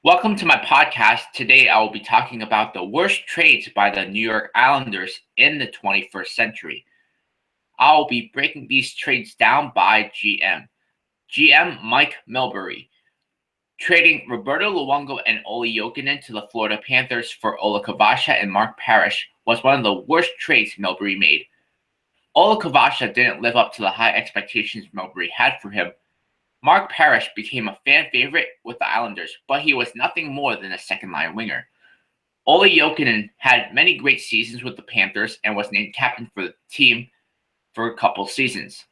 Welcome to my podcast. Today I will be talking about the worst trades by the New York Islanders in the 21st century. I will be breaking these trades down by GM. GM Mike Milbury. Trading Roberto, Luongo, and Olli Jokinen to the Florida Panthers for Oleg Kvasha and Mark Parrish was one of the worst trades Milbury made. Oleg Kvasha didn't live up to the high expectations Milbury had for him. Mark Parrish became a fan favorite with the Islanders, but he was nothing more than a second-line winger. Olli Jokinen had many great seasons with the Panthers and was named captain for the team for a couple seasons.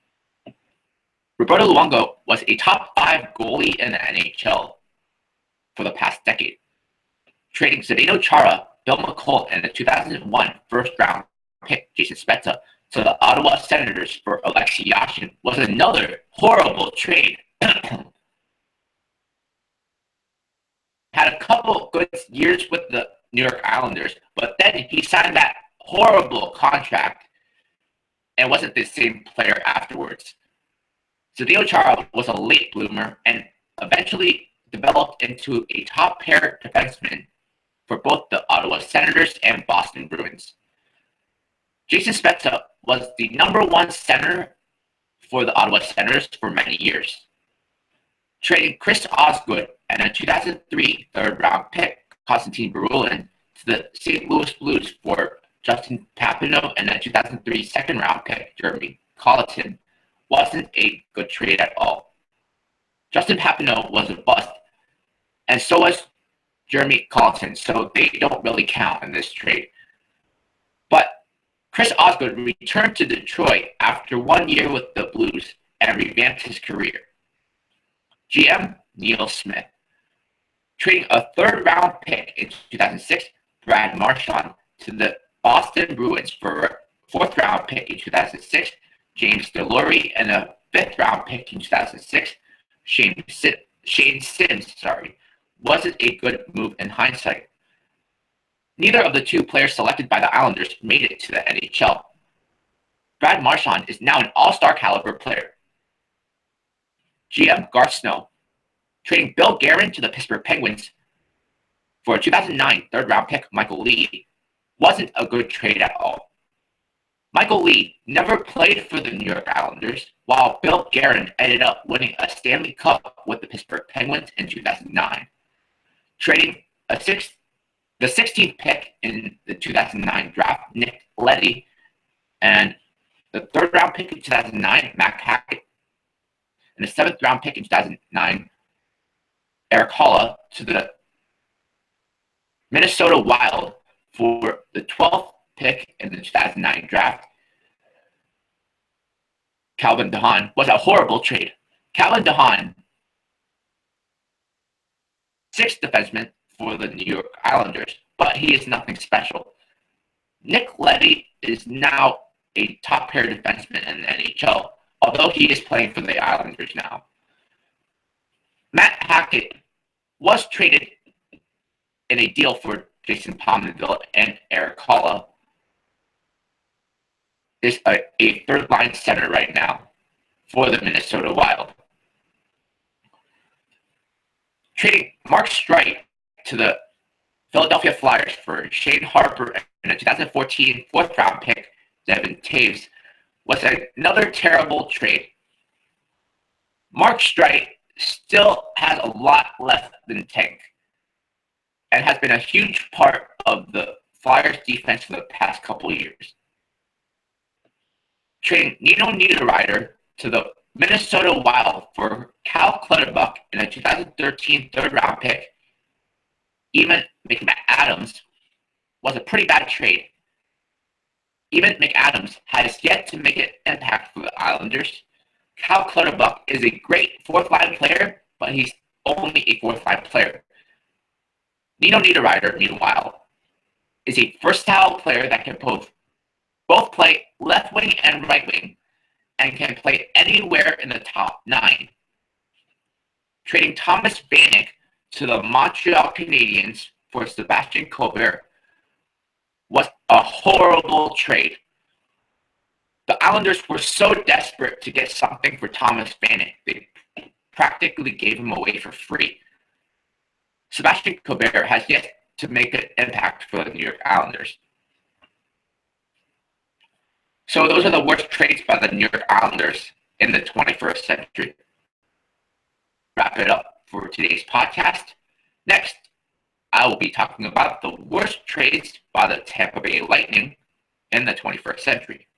Roberto Luongo was a top 5 goalie in the NHL for the past decade. Trading Zdeno, Chara, Bill Muckalt, and the 2001 first-round pick Jason Spezza to the Ottawa Senators for Alexei Yashin was another horrible trade. Had a couple good years with the New York Islanders, but then he signed that horrible contract and wasn't the same player afterwards. Zdeno Chara was a late bloomer and eventually developed into a top pair defenseman for both the Ottawa Senators and Boston Bruins. Jason Spezza was the number 1 center for the Ottawa Senators for many years. Trading Chris Osgood and a 2003 third-round pick, Kostantin Barulin, to the St. Louis Blues for Justin Papineau and a 2003 second-round pick, Jeremy Colliton, wasn't a good trade at all. Justin Papineau was a bust, and so was Jeremy Colliton, so they don't really count in this trade. But Chris Osgood returned to Detroit after 1 year with the Blues and revamped his career. GM Neil Smith. Trading a third-round pick in 2006, Brad Marchand, to the Boston Bruins for a fourth-round pick in 2006, James Delory, and a fifth-round pick in 2006, Shane Sims, wasn't a good move in hindsight. Neither of the two players selected by the Islanders made it to the NHL. Brad Marchand is now an all-star caliber player. GM Garth Snow. Trading Bill Guerin to the Pittsburgh Penguins for a 2009 third-round pick, Michael Lee, wasn't a good trade at all. Michael Lee never played for the New York Islanders, while Bill Guerin ended up winning a Stanley Cup with the Pittsburgh Penguins in 2009. Trading the 16th pick in the 2009 draft, Nick Leddy, and the third-round pick in 2009, Hackett, and the 7th-round pick in 2009, Erik Haula, to the Minnesota Wild for the 12th pick in the 2009 draft. Calvin DeHaan was a horrible trade. Calvin DeHaan, 6th defenseman for the New York Islanders, but he is nothing special. Nick Leddy is now a top pair defenseman in the NHL, although he is playing for the Islanders now. Matt Hackett was traded in a deal for Jason Pominville and Erik Haula. Is a third-line center right now for the Minnesota Wild. Trading Mark Streit to the Philadelphia Flyers for Shane Harper and a 2014 fourth-round pick, Devin Taves, was another terrible trade. Mark Streit still has a lot left in the tank and has been a huge part of the Flyers defense for the past couple years. Trading Nino Niederreiter to the Minnesota Wild for Cal Clutterbuck in a 2013 third-round pick, Eamon McAdams, was a pretty bad trade. Eamon McAdams has yet to make an impact for the Islanders. Cal Clutterbuck is a great fourth-line player, but he's only a fourth-line player. Nino Niederreiter, meanwhile, is a versatile player that can both play left wing and right wing, and can play anywhere in the top 9. Trading Thomas Vanek to the Montreal Canadiens for Sebastian Colbert was a horrible trade. The Islanders were so desperate to get something for Thomas Vanek, they practically gave him away for free. Sebastian Colbert has yet to make an impact for the New York Islanders. So those are the worst trades by the New York Islanders in the 21st century. Wrap it up for today's podcast. Next, I will be talking about the worst trades by the Tampa Bay Lightning in the 21st century.